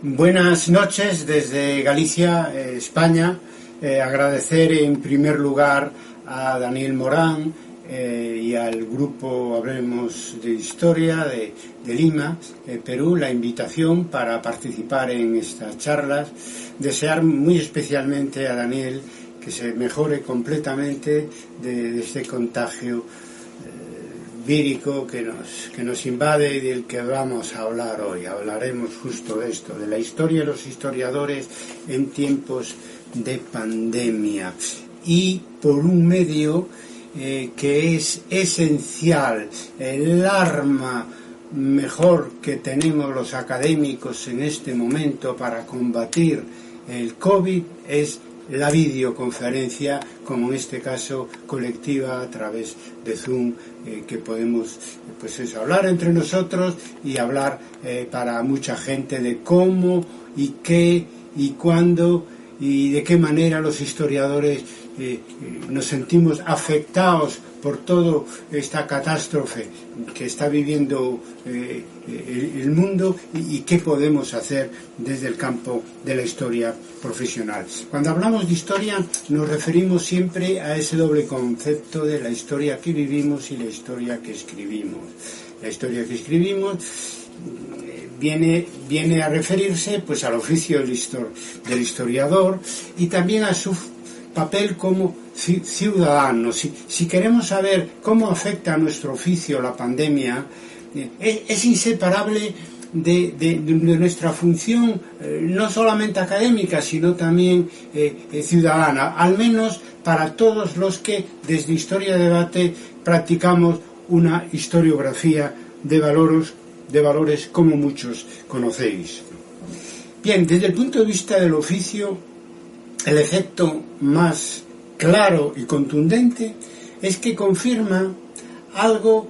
Buenas noches desde Galicia, España. Agradecer en primer lugar a Daniel Morán y al grupo Hablemos de Historia de Lima, Perú, la invitación para participar en estas charlas. Desear muy especialmente a Daniel que se mejore completamente de este contagio vírico que nos invade y del que vamos a hablar hoy. Hablaremos justo de esto, de la historia de los historiadores en tiempos de pandemia y por un medio que es esencial, el arma mejor que tenemos los académicos en este momento para combatir el COVID es la videoconferencia, como en este caso colectiva a través de Zoom, que podemos hablar entre nosotros y hablar para mucha gente de cómo y qué y cuándo y de qué manera los historiadores nos sentimos afectados por toda esta catástrofe que está viviendo el mundo y qué podemos hacer desde el campo de la historia profesional. Cuando hablamos de historia nos referimos siempre a ese doble concepto de la historia que vivimos y la historia que escribimos. La historia que escribimos viene a referirse pues al oficio del historiador y también a su papel como ciudadanos. Si queremos saber cómo afecta a nuestro oficio la pandemia, es inseparable de nuestra función, no solamente académica, sino también ciudadana, al menos para todos los que desde Historia Debate practicamos una historiografía de valores como muchos conocéis. Bien, desde el punto de vista del oficio, el efecto más claro y contundente es que confirma algo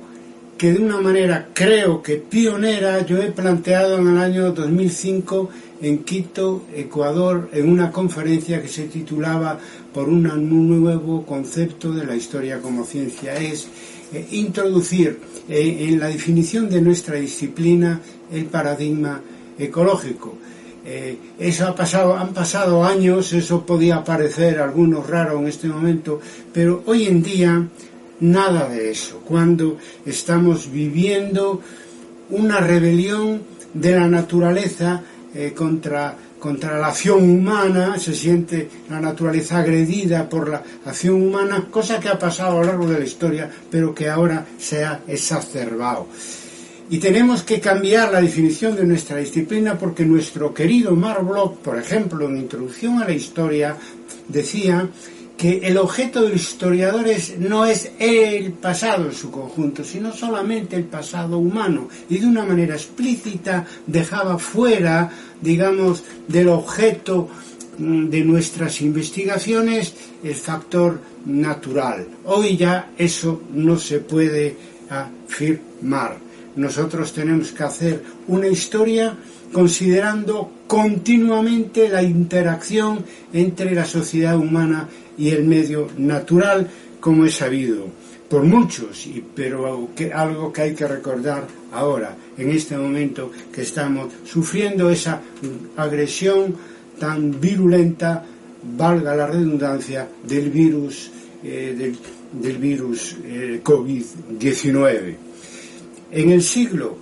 que de una manera creo que pionera yo he planteado en el año 2005 en Quito, Ecuador, en una conferencia que se titulaba Por un nuevo concepto de la historia como ciencia. Es introducir en la definición de nuestra disciplina el paradigma ecológico. Han pasado años, eso podía parecer a algunos raro en este momento, pero hoy en día nada de eso, cuando estamos viviendo una rebelión de la naturaleza contra la acción humana, se siente la naturaleza agredida por la acción humana, cosa que ha pasado a lo largo de la historia, pero que ahora se ha exacerbado. Y tenemos que cambiar la definición de nuestra disciplina porque nuestro querido Marc Bloch, por ejemplo, en Introducción a la Historia, decía que el objeto de los historiadores no es el pasado en su conjunto, sino solamente el pasado humano. Y de una manera explícita dejaba fuera, digamos, del objeto de nuestras investigaciones el factor natural. Hoy ya eso no se puede afirmar. Nosotros tenemos que hacer una historia considerando continuamente la interacción entre la sociedad humana y el medio natural, como es sabido por muchos, pero algo que hay que recordar ahora, en este momento que estamos sufriendo esa agresión tan virulenta, valga la redundancia, del virus COVID-19. En el siglo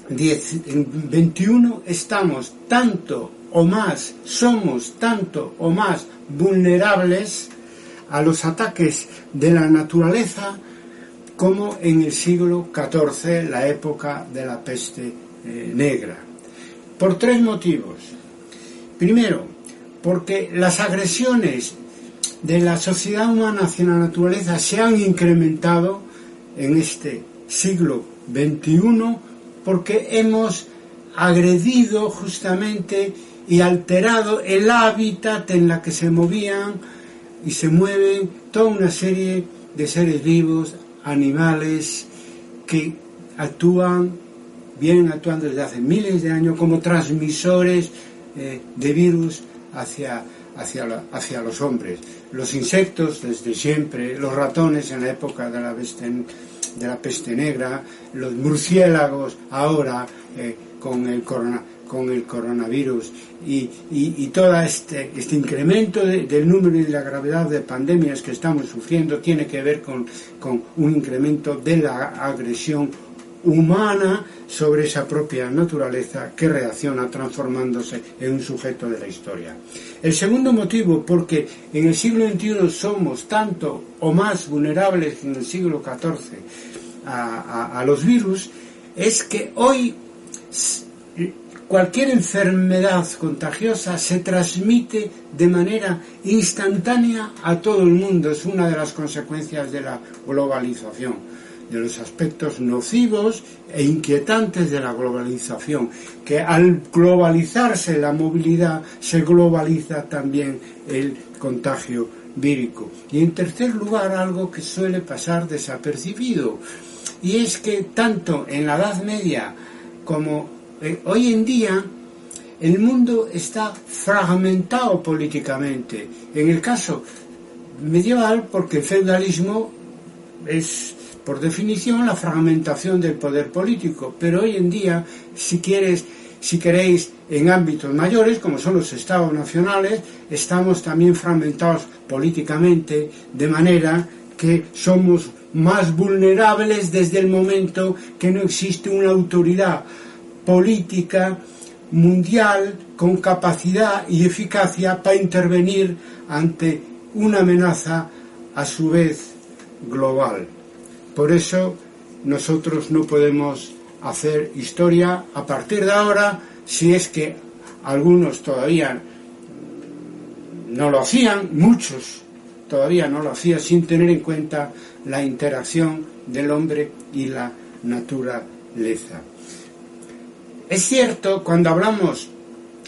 XXI estamos somos tanto o más vulnerables a los ataques de la naturaleza como en el siglo XIV, la época de la peste negra. Por tres motivos. Primero, porque las agresiones de la sociedad humana hacia la naturaleza se han incrementado en este siglo XXI porque hemos agredido justamente y alterado el hábitat en la que se movían y se mueven toda una serie de seres vivos, animales que vienen actuando desde hace miles de años como transmisores de virus hacia los hombres. Los insectos desde siempre, los ratones en la época de la peste negra, los murciélagos ahora con con el coronavirus y todo este incremento del número y la gravedad de pandemias que estamos sufriendo tiene que ver con un incremento de la agresión humana sobre esa propia naturaleza que reacciona transformándose en un sujeto de la historia. El segundo motivo, porque en el siglo XXI somos tanto o más vulnerables que en el siglo XIV a los virus, es que hoy cualquier enfermedad contagiosa se transmite de manera instantánea a todo el mundo. Es una de las consecuencias de la globalización, de los aspectos nocivos e inquietantes de la globalización, que al globalizarse la movilidad se globaliza también el contagio vírico. Y en tercer lugar, algo que suele pasar desapercibido, y es que tanto en la Edad Media como hoy en día el mundo está fragmentado políticamente. En el caso medieval, porque el feudalismo es, por definición, la fragmentación del poder político, pero hoy en día, si queréis, en ámbitos mayores, como son los estados nacionales, estamos también fragmentados políticamente, de manera que somos más vulnerables desde el momento que no existe una autoridad política mundial con capacidad y eficacia para intervenir ante una amenaza a su vez global. Por eso nosotros no podemos hacer historia a partir de ahora, si es que algunos todavía no lo hacían, muchos todavía no lo hacían, sin tener en cuenta la interacción del hombre y la naturaleza. Es cierto, cuando hablamos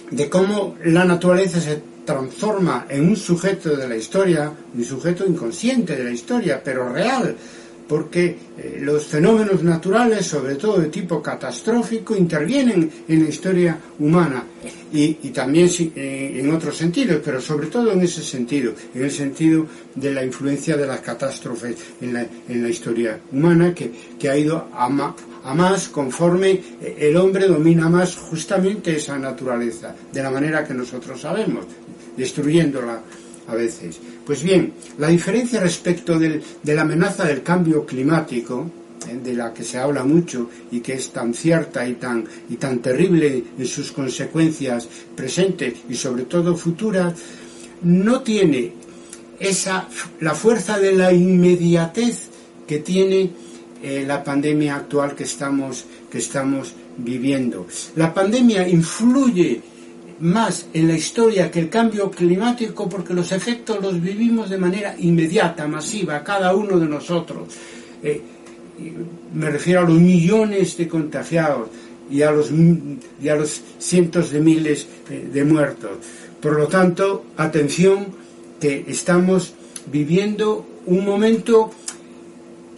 de cómo la naturaleza se transforma en un sujeto de la historia, un sujeto inconsciente de la historia, pero real, porque los fenómenos naturales, sobre todo de tipo catastrófico, intervienen en la historia humana y también en otros sentidos, pero sobre todo en ese sentido, en el sentido de la influencia de las catástrofes en la historia humana, que ha ido a más conforme el hombre domina más justamente esa naturaleza, de la manera que nosotros sabemos, destruyéndola a veces. Pues bien, la diferencia respecto de la amenaza del cambio climático, de la que se habla mucho y que es tan cierta y tan terrible en sus consecuencias presentes y sobre todo futuras, no tiene la fuerza de la inmediatez que tiene la pandemia actual que estamos viviendo. La pandemia influye más en la historia que el cambio climático porque los efectos los vivimos de manera inmediata, masiva, cada uno de nosotros. Me refiero a los millones de contagiados y a los cientos de miles de muertos. Por lo tanto, atención, que estamos viviendo un momento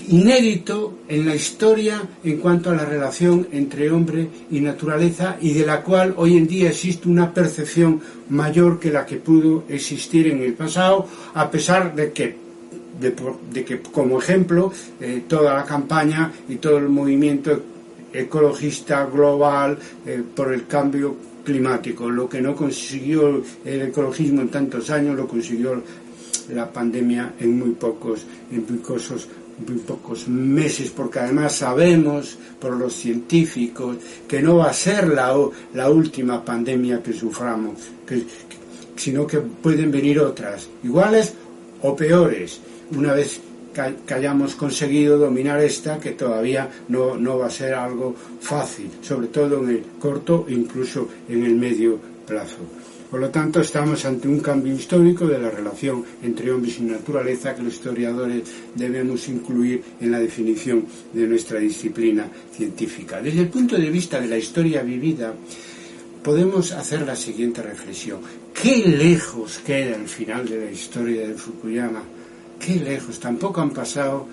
inédito en la historia en cuanto a la relación entre hombre y naturaleza, y de la cual hoy en día existe una percepción mayor que la que pudo existir en el pasado, a pesar de que como ejemplo toda la campaña y todo el movimiento ecologista global por el cambio climático. Lo que no consiguió el ecologismo en tantos años lo consiguió la pandemia en muy pocos meses, porque además sabemos por los científicos que no va a ser la última pandemia que suframos, sino que pueden venir otras, iguales o peores, una vez que hayamos conseguido dominar esta, que todavía no va a ser algo fácil, sobre todo en el corto e incluso en el medio plazo. Por lo tanto, estamos ante un cambio histórico de la relación entre hombres y naturaleza que los historiadores debemos incluir en la definición de nuestra disciplina científica. Desde el punto de vista de la historia vivida, podemos hacer la siguiente reflexión. ¿Qué lejos queda el final de la historia de Fukuyama? ¿Qué lejos? Tampoco han pasado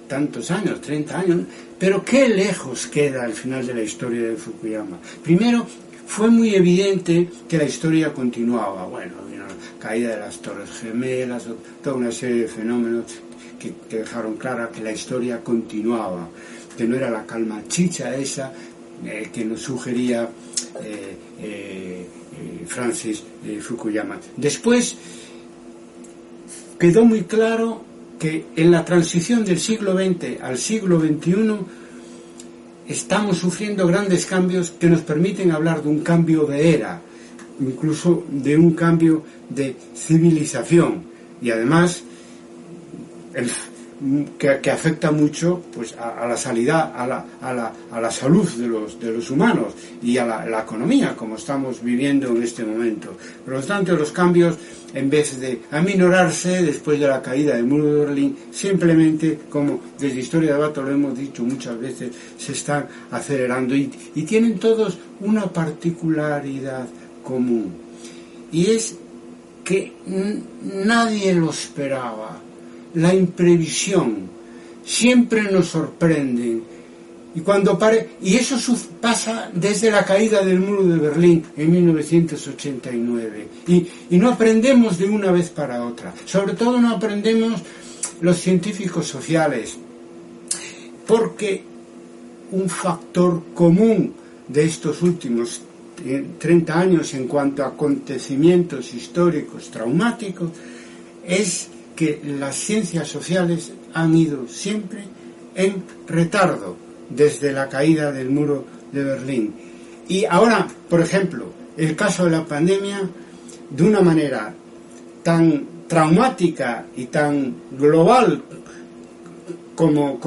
tantos años, 30 años, pero ¿qué lejos queda el final de la historia de Fukuyama? Primero, fue muy evidente que la historia continuaba. Bueno, vino la caída de las Torres Gemelas, toda una serie de fenómenos que dejaron clara que la historia continuaba, que no era la calma chicha esa que nos sugería Francis Fukuyama. Después quedó muy claro que en la transición del siglo XX al siglo XXI estamos sufriendo grandes cambios que nos permiten hablar de un cambio de era, incluso de un cambio de civilización, y además que afecta mucho pues a la sanidad, a la salud de los humanos y a la economía, como estamos viviendo en este momento. Por lo tanto, los cambios, en vez de aminorarse después de la caída del muro de Berlín, simplemente, como desde Historia de Debate lo hemos dicho muchas veces, se están acelerando y tienen todos una particularidad común, y es que nadie lo esperaba. La imprevisión siempre nos sorprende, y eso pasa desde la caída del muro de Berlín en 1989, y no aprendemos de una vez para otra. Sobre todo no aprendemos los científicos sociales, porque un factor común de estos últimos 30 años en cuanto a acontecimientos históricos traumáticos es que las ciencias sociales han ido siempre en retardo desde la caída del muro de Berlín. Y ahora, por ejemplo, el caso de la pandemia, de una manera tan traumática y tan global como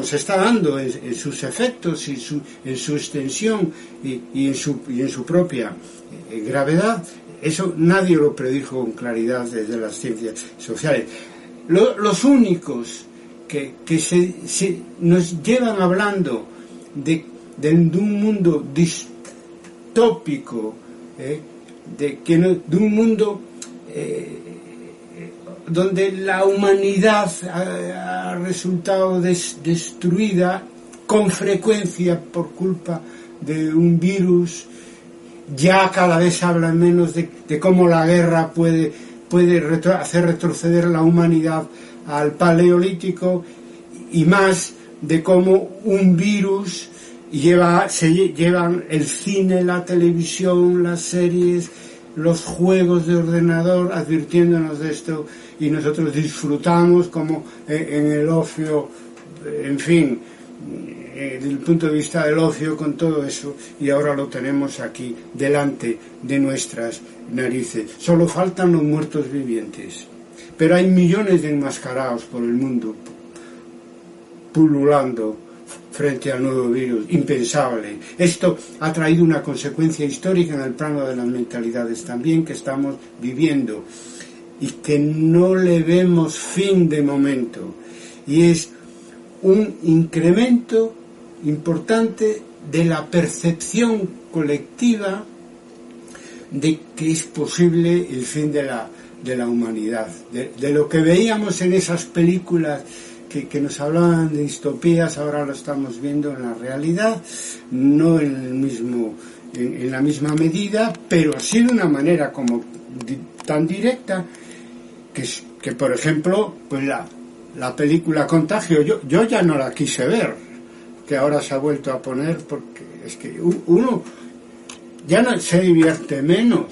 se está dando en sus efectos y en su extensión y en su propia gravedad, eso nadie lo predijo con claridad desde las ciencias sociales. Los únicos que nos llevan hablando de un mundo distópico, de un mundo donde la humanidad ha resultado destruida con frecuencia por culpa de un virus. Ya cada vez hablan menos de cómo la guerra puede hacer retroceder la humanidad al Paleolítico, y más de cómo un virus llevan el cine, la televisión, las series, los juegos de ordenador advirtiéndonos de esto, y nosotros disfrutamos como en el ocio, en fin, desde el punto de vista del ocio con todo eso, y ahora lo tenemos aquí delante de nuestras narices. Solo faltan los muertos vivientes, pero hay millones de enmascarados por el mundo pululando frente al nuevo virus, impensable. Esto ha traído una consecuencia histórica en el plano de las mentalidades también, que estamos viviendo y que no le vemos fin de momento, y es un incremento importante de la percepción colectiva de que es posible el fin de la humanidad, de lo que veíamos en esas películas que nos hablaban de distopías. Ahora lo estamos viendo en la realidad, no en la misma medida, pero sí de una manera como tan directa que por ejemplo, pues la película Contagio, yo ya no la quise ver, que ahora se ha vuelto a poner, porque es que uno ya no se divierte menos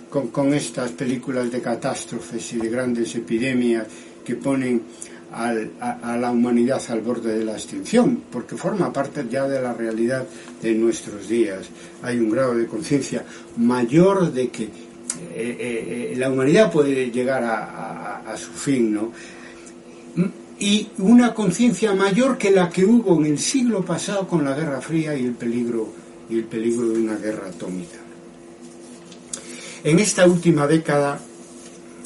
con estas películas de catástrofes y de grandes epidemias que ponen a la humanidad al borde de la extinción, porque forma parte ya de la realidad de nuestros días. Hay un grado de conciencia mayor de que la humanidad puede llegar a su fin, ¿no? Y una conciencia mayor que la que hubo en el siglo pasado con la Guerra Fría y el peligro de una guerra atómica. En esta última década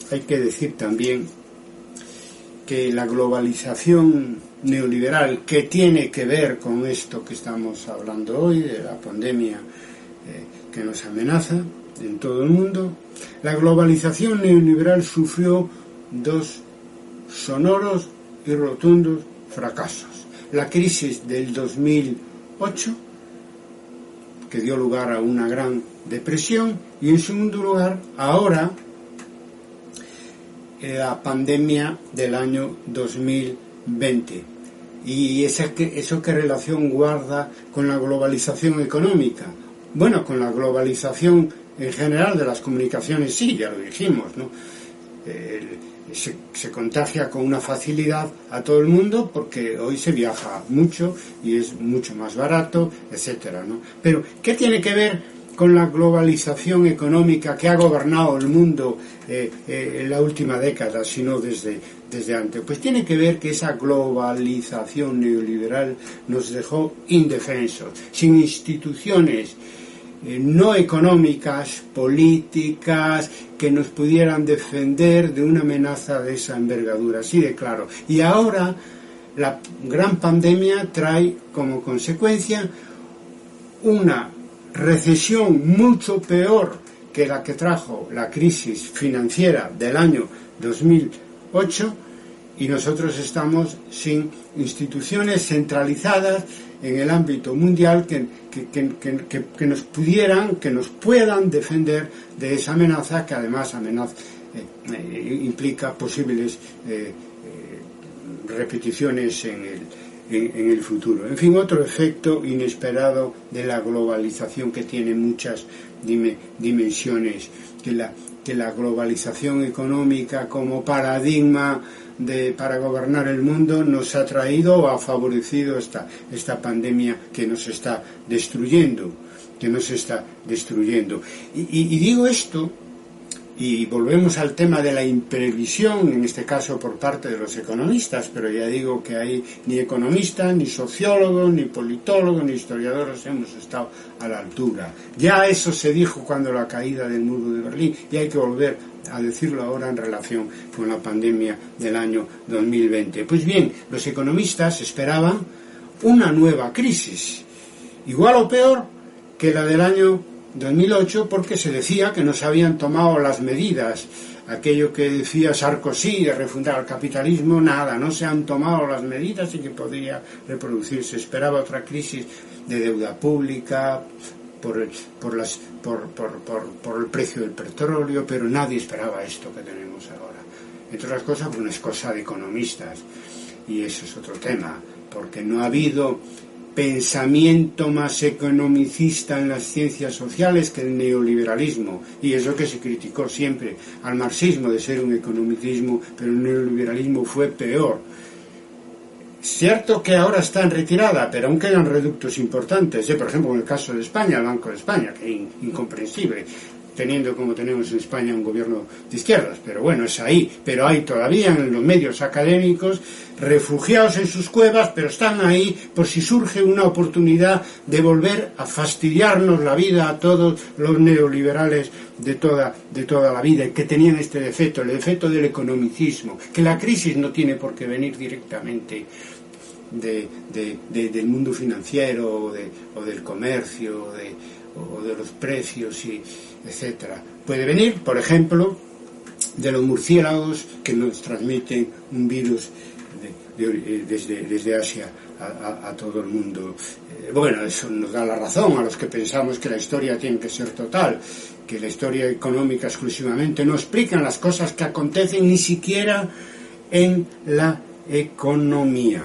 hay que decir también que la globalización neoliberal, que tiene que ver con esto que estamos hablando hoy, de la pandemia que nos amenaza en todo el mundo, la globalización neoliberal sufrió dos sonoros y rotundos fracasos. La crisis del 2008, que dio lugar a una gran depresión, y en segundo lugar, ahora, la pandemia del año 2020. Y eso qué relación guarda con la globalización económica. Bueno, con la globalización en general de las comunicaciones, sí, ya lo dijimos, ¿no? Se contagia con una facilidad a todo el mundo porque hoy se viaja mucho y es mucho más barato, etcétera, ¿no? Pero, ¿qué tiene que ver con la globalización económica que ha gobernado el mundo en la última década, sino desde antes? Pues tiene que ver que esa globalización neoliberal nos dejó indefensos, sin instituciones no económicas, políticas, que nos pudieran defender de una amenaza de esa envergadura, así de claro. Y ahora la gran pandemia trae como consecuencia una recesión mucho peor que la que trajo la crisis financiera del año 2008, y nosotros estamos sin instituciones centralizadas en el ámbito mundial que nos puedan defender de esa amenaza, que además implica posibles repeticiones en el futuro. En fin, otro efecto inesperado de la globalización, que tiene muchas dimensiones, que la globalización económica como paradigma para gobernar el mundo nos ha traído o ha favorecido esta pandemia que nos está destruyendo. Y digo esto, y volvemos al tema de la imprevisión, en este caso por parte de los economistas, pero ya digo que ahí ni economistas, ni sociólogos, ni politólogos, ni historiadores hemos estado a la altura. Ya eso se dijo cuando la caída del muro de Berlín, y hay que volver a decirlo ahora en relación con la pandemia del año 2020. Pues bien, los economistas esperaban una nueva crisis, igual o peor que la del año 2008, porque se decía que no se habían tomado las medidas. Aquello que decía Sarkozy de refundar el capitalismo, nada, no se han tomado las medidas y que podría reproducirse. Esperaba otra crisis de deuda pública por el precio del petróleo, pero nadie esperaba esto que tenemos ahora. Entre otras cosas, pues no es cosa de economistas, y eso es otro tema, porque no ha habido pensamiento más economicista en las ciencias sociales que el neoliberalismo, y eso que se criticó siempre al marxismo de ser un economicismo, pero el neoliberalismo fue peor. Cierto que ahora está en retirada, pero aún quedan reductos importantes, por ejemplo en el caso de España, el Banco de España, que es incomprensible, teniendo como tenemos en España un gobierno de izquierdas, pero bueno, es ahí. Pero hay todavía en los medios académicos refugiados en sus cuevas, pero están ahí por si surge una oportunidad de volver a fastidiarnos la vida a todos los neoliberales de toda la vida, y que tenían este defecto, el defecto del economicismo, que la crisis no tiene por qué venir directamente del mundo financiero o del comercio o de los precios, etcétera. Puede venir, por ejemplo, de los murciélagos que nos transmiten un virus desde Asia a todo el mundo. Bueno, eso nos da la razón a los que pensamos que la historia tiene que ser total, que la historia económica exclusivamente no explican las cosas que acontecen ni siquiera en la economía.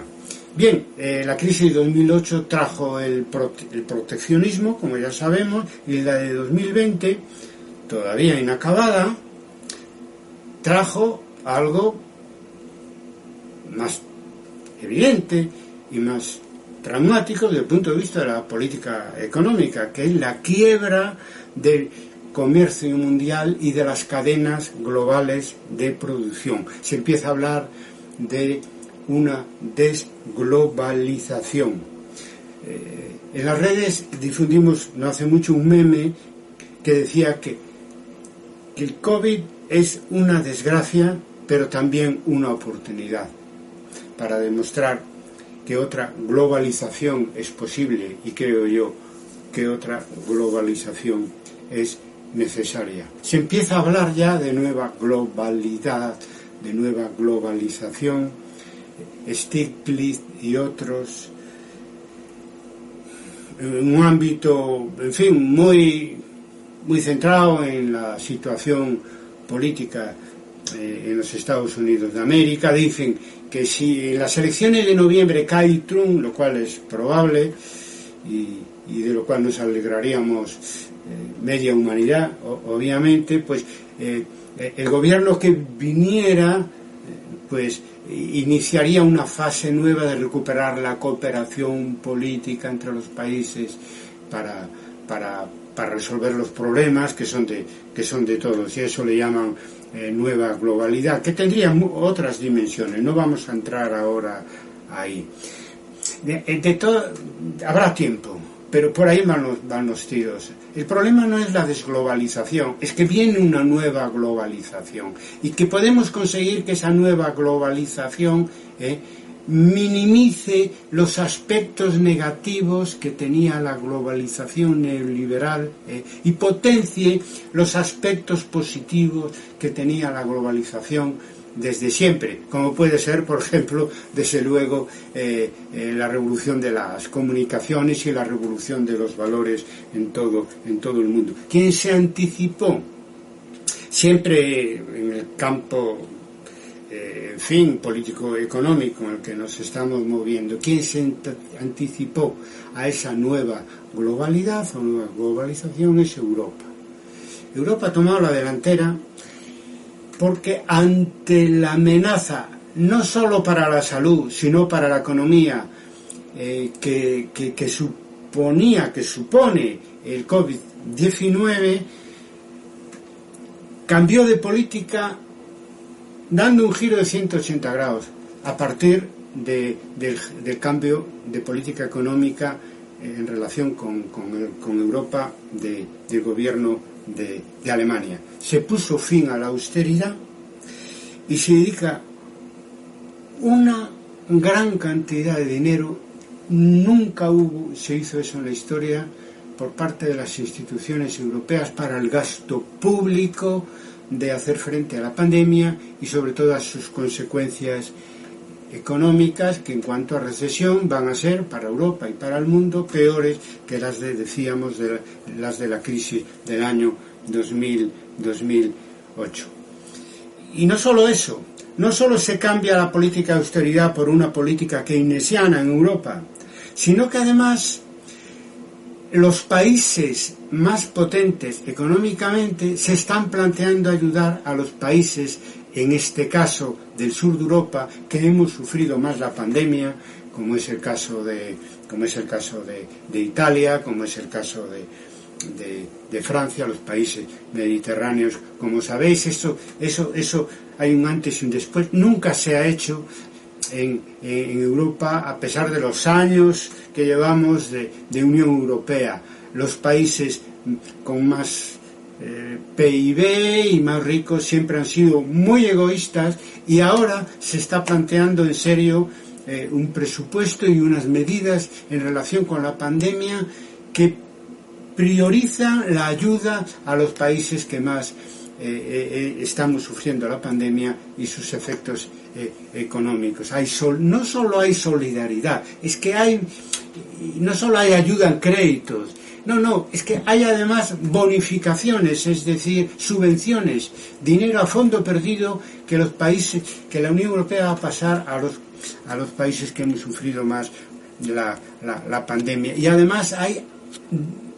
Bien, la crisis de 2008 trajo el proteccionismo, como ya sabemos, y la de 2020, todavía inacabada, trajo algo más evidente y más dramático desde el punto de vista de la política económica, que es la quiebra del comercio mundial y de las cadenas globales de producción. Se empieza a hablar de una desglobalización. En las redes difundimos no hace mucho un meme que decía que el COVID es una desgracia, pero también una oportunidad, para demostrar que otra globalización es posible, y creo yo que otra globalización es necesaria. Se empieza a hablar ya de nueva globalidad, de nueva globalización. Stiglitz y otros, en un ámbito, en fin, muy centrado en la situación política en los Estados Unidos de América, dicen que si en las elecciones de noviembre cae Trump, lo cual es probable, y y de lo cual nos alegraríamos media humanidad, obviamente, pues el gobierno que viniera pues iniciaría una fase nueva de recuperar la cooperación política entre los países para resolver los problemas que son de todos, y eso le llaman nueva globalidad, que tendría otras dimensiones. No vamos a entrar ahora ahí. De todo habrá tiempo, pero por ahí van los tiros. El problema no es la desglobalización, es que viene una nueva globalización, y que podemos conseguir que esa nueva globalización minimice los aspectos negativos que tenía la globalización neoliberal y potencie los aspectos positivos que tenía la globalización desde siempre, como puede ser, por ejemplo, desde luego, la revolución de las comunicaciones y la revolución de los valores en todo el mundo. ¿Quién se anticipó? Siempre en el campo político-económico en el que nos estamos moviendo, ¿quién se anticipó a esa nueva globalidad o nueva globalización? Es Europa. Europa ha tomado la delantera porque ante la amenaza, no solo para la salud, sino para la economía, que supone el COVID-19, cambió de política dando un giro de 180 grados a partir del cambio de política económica en relación con Europa del gobierno de Alemania. Se puso fin a la austeridad y se dedica una gran cantidad de dinero. Nunca se hizo eso en la historia por parte de las instituciones europeas para el gasto público de hacer frente a la pandemia y sobre todo a sus consecuencias económicas, que en cuanto a recesión van a ser para Europa y para el mundo peores que las de la crisis del año 2008. Y no solo eso, no solo se cambia la política de austeridad por una política keynesiana en Europa, sino que además los países más potentes económicamente se están planteando ayudar a los países, en este caso del sur de Europa, que hemos sufrido más la pandemia, como es el caso de Italia, como es el caso de Francia, los países mediterráneos. Como sabéis, eso hay un antes y un después. Nunca se ha hecho en Europa, a pesar de los años que llevamos de Unión Europea. Los países con más PIB y más ricos siempre han sido muy egoístas, y ahora se está planteando en serio un presupuesto y unas medidas en relación con la pandemia que priorizan la ayuda a los países que más estamos sufriendo la pandemia y sus efectos económicos. No solo hay solidaridad, es que no solo hay ayuda en créditos, no, es que hay además bonificaciones, es decir, subvenciones, dinero a fondo perdido que la Unión Europea va a pasar a los países que hemos sufrido más la pandemia. Y además hay,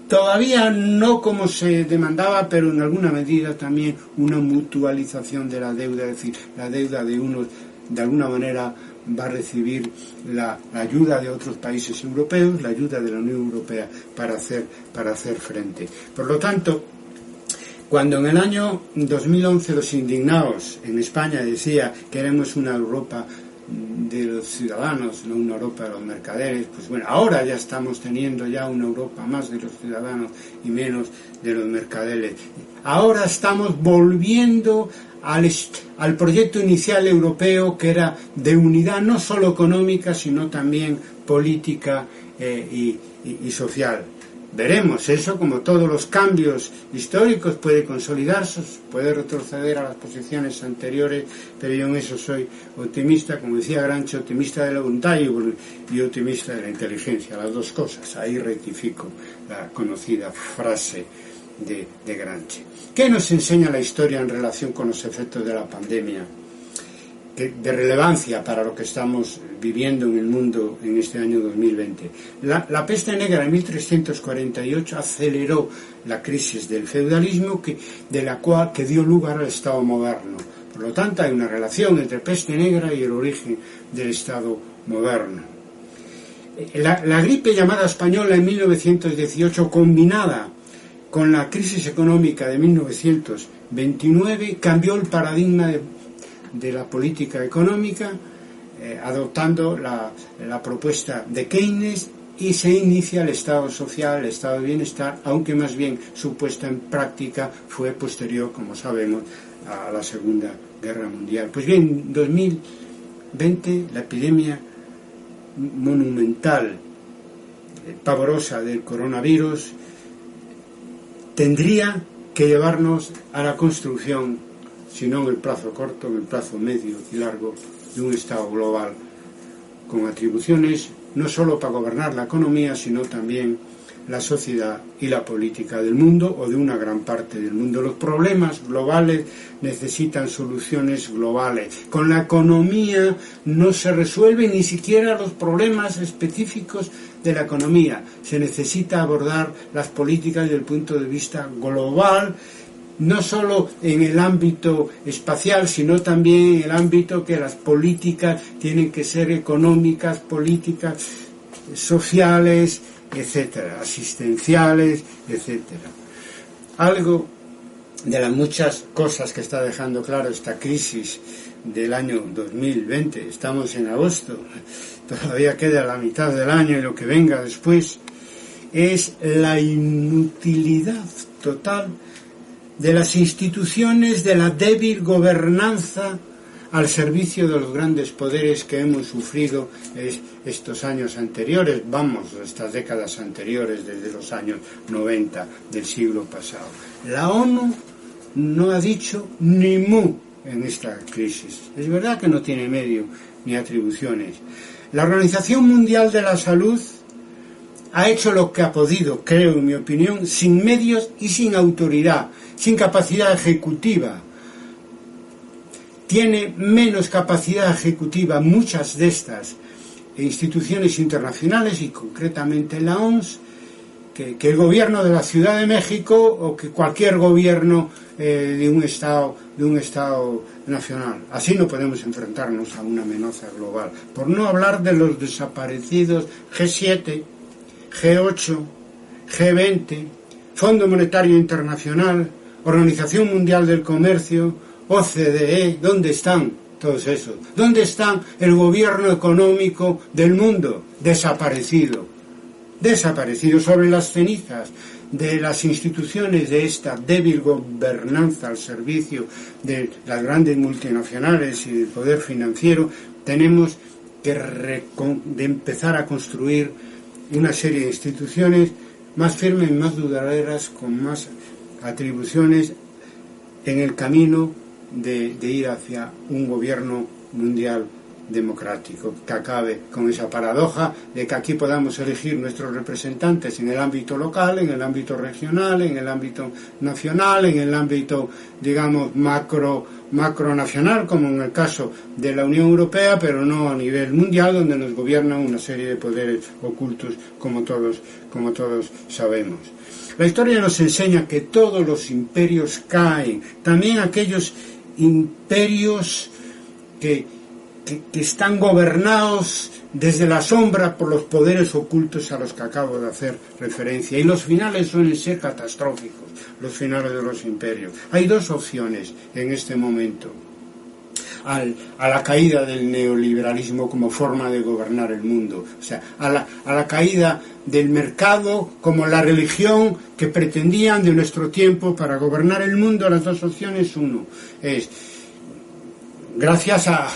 todavía no como se demandaba, pero en alguna medida también, una mutualización de la deuda, es decir, la deuda de unos de alguna manera va a recibir la ayuda de otros países europeos, la ayuda de la Unión Europea para hacer frente. Por lo tanto, cuando en el año 2011 los indignados en España decía que queremos una Europa de los ciudadanos, no una Europa de los mercaderes, pues bueno, ahora ya estamos teniendo ya una Europa más de los ciudadanos y menos de los mercaderes. Ahora estamos volviendo al proyecto inicial europeo, que era de unidad no solo económica, sino también política y social. Veremos eso, como todos los cambios históricos, puede consolidarse, puede retroceder a las posiciones anteriores, pero yo en eso soy optimista, como decía Gramsci, optimista de la voluntad y optimista de la inteligencia, las dos cosas. Ahí rectifico la conocida frase de Gramsci. ¿Qué nos enseña la historia en relación con los efectos de la pandemia? de relevancia para lo que estamos viviendo en el mundo en este año 2020. La peste negra en 1348 aceleró la crisis del feudalismo que dio lugar al Estado moderno. Por lo tanto, hay una relación entre peste negra y el origen del Estado moderno. La gripe llamada española en 1918, combinada con la crisis económica de 1929, cambió el paradigma de la política económica, adoptando la propuesta de Keynes, y se inicia el Estado social, el Estado de bienestar, aunque más bien su puesta en práctica fue posterior, como sabemos, a la Segunda Guerra Mundial. Pues bien, en 2020 la epidemia monumental, pavorosa del coronavirus tendría que llevarnos a la construcción, si no en el plazo corto, en el plazo medio y largo, de un Estado global con atribuciones no solo para gobernar la economía, sino también la sociedad y la política del mundo, o de una gran parte del mundo. Los problemas globales necesitan soluciones globales. Con la economía no se resuelven ni siquiera los problemas específicos de la economía. Se necesita abordar las políticas desde el punto de vista global, no solo en el ámbito espacial, sino también en el ámbito que las políticas tienen que ser económicas, políticas sociales, etcétera, asistenciales, etcétera. Algo de las muchas cosas que está dejando claro esta crisis del año 2020, estamos en agosto, todavía queda la mitad del año y lo que venga después, es la inutilidad total de las instituciones, de la débil gobernanza al servicio de los grandes poderes que hemos sufrido estos años anteriores, estas décadas anteriores, desde los años 90 del siglo pasado. La ONU no ha dicho ni mu en esta crisis. Es verdad que no tiene medio ni atribuciones. La Organización Mundial de la Salud ha hecho lo que ha podido, creo, en mi opinión, sin medios y sin autoridad, sin capacidad ejecutiva. Tiene menos capacidad ejecutiva muchas de estas instituciones internacionales, y concretamente la OMS, que el gobierno de la Ciudad de México o que cualquier gobierno de un Estado nacional. Así no podemos enfrentarnos a una amenaza global. Por no hablar de los desaparecidos G7, G8, G20, Fondo Monetario Internacional, Organización Mundial del Comercio, OCDE. ¿Dónde están todos esos? ¿Dónde está el gobierno económico del mundo? Desaparecido sobre las cenizas de las instituciones de esta débil gobernanza al servicio de las grandes multinacionales y del poder financiero. Tenemos que empezar a construir una serie de instituciones más firmes, más duraderas, con más atribuciones en el camino de ir hacia un gobierno mundial democrático, que acabe con esa paradoja de que aquí podamos elegir nuestros representantes en el ámbito local, en el ámbito regional, en el ámbito nacional, en el ámbito, digamos, macronacional, como en el caso de la Unión Europea, pero no a nivel mundial, donde nos gobiernan una serie de poderes ocultos, como todos sabemos. La historia nos enseña que todos los imperios caen, también aquellos imperios que están gobernados desde la sombra por los poderes ocultos a los que acabo de hacer referencia. Y los finales suelen ser catastróficos, los finales de los imperios. Hay dos opciones en este momento: a la caída del neoliberalismo como forma de gobernar el mundo, o sea, a la caída del mercado como la religión que pretendían de nuestro tiempo para gobernar el mundo. Las dos opciones: uno es, gracias a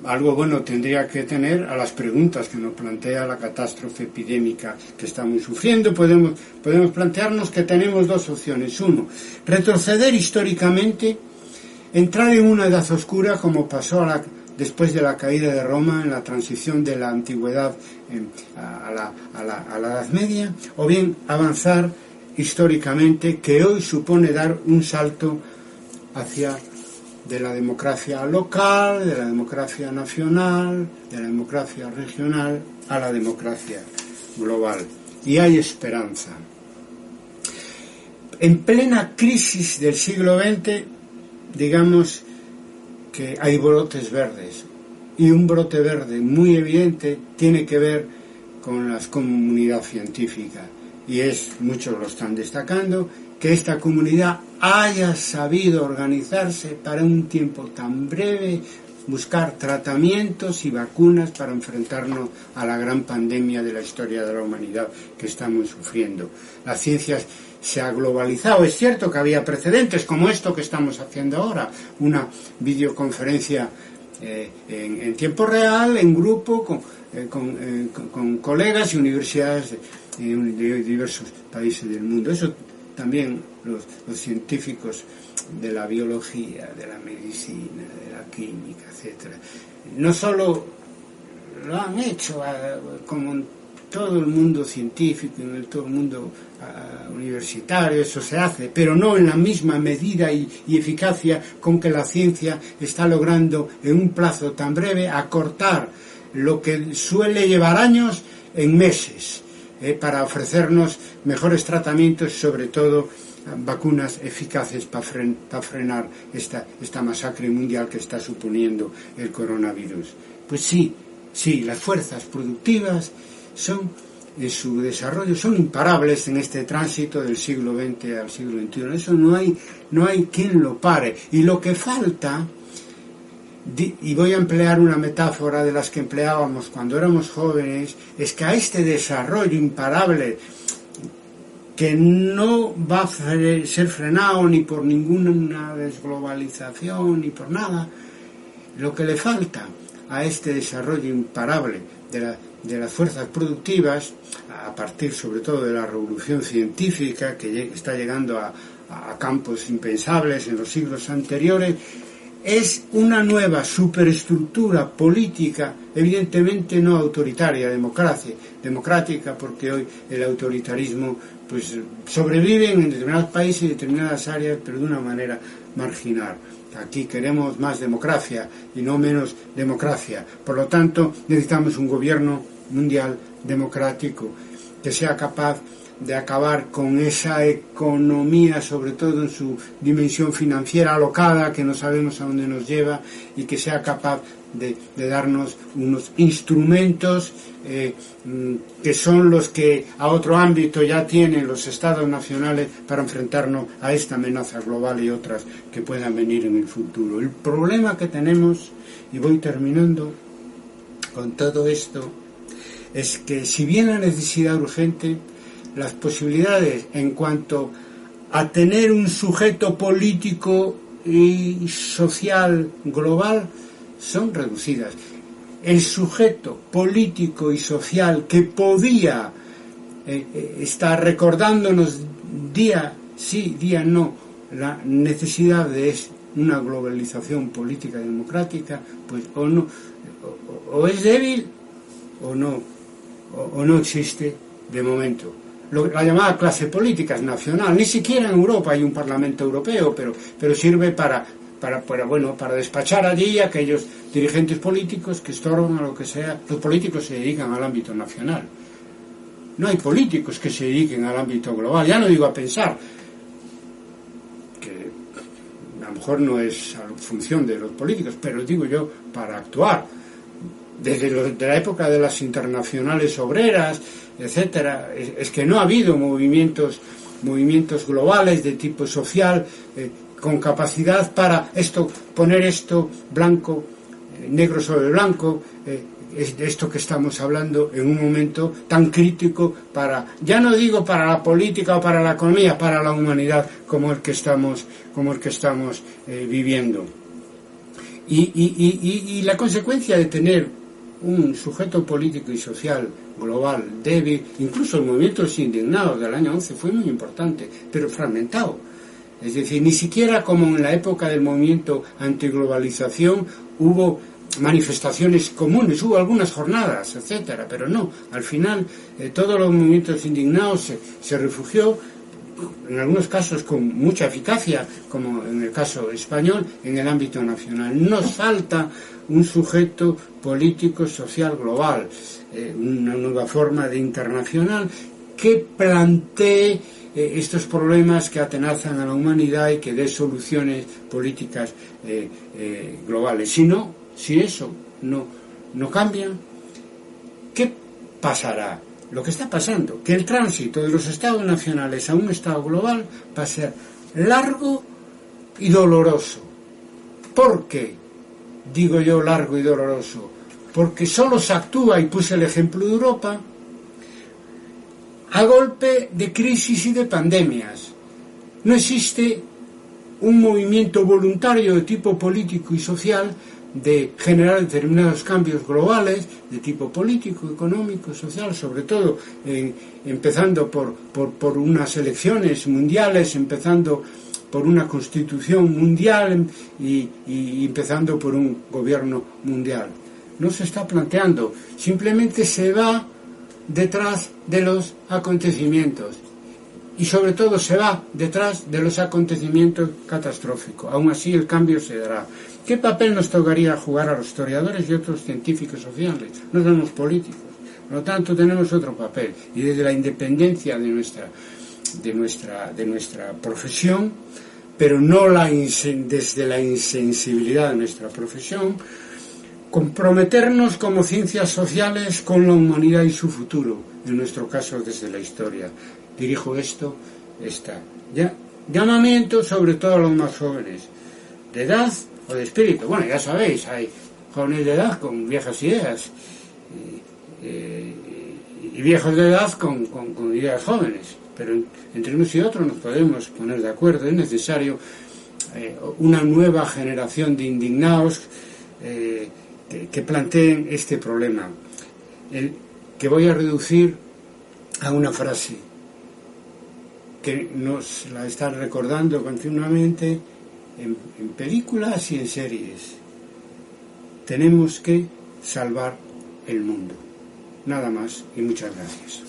algo bueno tendría que tener a las preguntas que nos plantea la catástrofe epidémica que estamos sufriendo, podemos plantearnos que tenemos dos opciones. Uno, retroceder históricamente, entrar en una edad oscura como pasó después de la caída de Roma, en la transición de la antigüedad a la Edad Media, o bien avanzar históricamente, que hoy supone dar un salto hacia de la democracia local, de la democracia nacional, de la democracia regional a la democracia global. Y hay esperanza. En plena crisis del siglo XX, digamos que hay brotes verdes. Y un brote verde muy evidente tiene que ver con la comunidad científica. Y muchos lo están destacando, que esta comunidad haya sabido organizarse para un tiempo tan breve, buscar tratamientos y vacunas para enfrentarnos a la gran pandemia de la historia de la humanidad que estamos sufriendo. La ciencia se ha globalizado. Es cierto que había precedentes como esto que estamos haciendo ahora, una videoconferencia en tiempo real, en grupo, con colegas y universidades de diversos países del mundo. Eso también los científicos de la biología, de la medicina, de la química, etcétera, no solo lo han hecho como en todo el mundo científico, en todo el mundo universitario, eso se hace, pero no en la misma medida y eficacia con que la ciencia está logrando en un plazo tan breve acortar lo que suele llevar años en meses, para ofrecernos mejores tratamientos, sobre todo vacunas eficaces para frenar esta masacre mundial que está suponiendo el coronavirus. Pues sí, las fuerzas productivas en su desarrollo son imparables en este tránsito del siglo XX al siglo XXI. Eso no hay quien lo pare. Y lo que falta, y voy a emplear una metáfora de las que empleábamos cuando éramos jóvenes, es que a este desarrollo imparable, que no va a ser frenado ni por ninguna desglobalización ni por nada, lo que le falta a este desarrollo imparable de las fuerzas productivas, a partir sobre todo de la revolución científica que está llegando a campos impensables en los siglos anteriores, es una nueva superestructura política, evidentemente no autoritaria, democrática, porque hoy el autoritarismo pues sobrevive en determinados países y determinadas áreas, pero de una manera marginal. Aquí queremos más democracia y no menos democracia. Por lo tanto, necesitamos un gobierno mundial democrático que sea capaz de acabar con esa economía, sobre todo en su dimensión financiera alocada, que no sabemos a dónde nos lleva, y que sea capaz de darnos unos instrumentos que son los que a otro ámbito ya tienen los estados nacionales para enfrentarnos a esta amenaza global y otras que puedan venir en el futuro. El problema que tenemos, y voy terminando con todo esto, es que si bien la necesidad urgente, las posibilidades en cuanto a tener un sujeto político y social global son reducidas. El sujeto político y social que podía estar recordándonos día sí, día no, la necesidad de una globalización política y democrática, pues o es débil o no existe de momento. La llamada clase política es nacional, ni siquiera en Europa hay un Parlamento Europeo, pero sirve para despachar allí a aquellos dirigentes políticos que estorban a lo que sea. Los políticos se dedican al ámbito nacional. No hay políticos que se dediquen al ámbito global. Ya no digo a pensar, que a lo mejor no es a función de los políticos, pero digo yo, para actuar. Desde la época de las internacionales obreras, etcétera, es que no ha habido movimientos globales de tipo social con capacidad para poner esto blanco, negro sobre blanco, esto que estamos hablando en un momento tan crítico ya no digo para la política o para la economía, para la humanidad como el que estamos viviendo. Y la consecuencia de tener un sujeto político y social global débil, incluso el movimiento de los indignados del año 11 fue muy importante, pero fragmentado. Es decir, ni siquiera como en la época del movimiento antiglobalización hubo manifestaciones comunes, hubo algunas jornadas, etcétera, pero no, al final todos los movimientos indignados se refugió en algunos casos con mucha eficacia, como en el caso español, en el ámbito nacional. Nos falta un sujeto político social global, una nueva forma de internacional que plantee estos problemas que atenazan a la humanidad y que dé soluciones políticas globales. Si eso no cambia, ¿qué pasará? Lo que está pasando, que el tránsito de los estados nacionales a un estado global va a ser largo y doloroso. ¿Por qué digo yo largo y doloroso? Porque solo se actúa, y puse el ejemplo de Europa, a golpe de crisis y de pandemias. No existe un movimiento voluntario de tipo político y social de generar determinados cambios globales de tipo político, económico, social, sobre todo empezando por unas elecciones mundiales, empezando por una constitución mundial y empezando por un gobierno mundial. No se está planteando, simplemente se va detrás de los acontecimientos y sobre todo se va detrás de los acontecimientos catastróficos. Aún así el cambio se dará. ¿Qué papel nos tocaría jugar a los historiadores y otros científicos sociales? No somos políticos, por lo tanto tenemos otro papel, y desde la independencia de nuestra profesión, pero no desde la insensibilidad de nuestra profesión, comprometernos como ciencias sociales con la humanidad y su futuro, en nuestro caso desde la historia. Dirijo llamamiento sobre todo a los más jóvenes, de edad o de espíritu. Bueno, ya sabéis, hay jóvenes de edad con viejas ideas y viejos de edad con ideas jóvenes, pero entre unos y otros nos podemos poner de acuerdo. Es necesario una nueva generación de indignados que planteen este problema, que voy a reducir a una frase que nos la están recordando continuamente en películas y en series. Tenemos que salvar el mundo. Nada más y muchas gracias.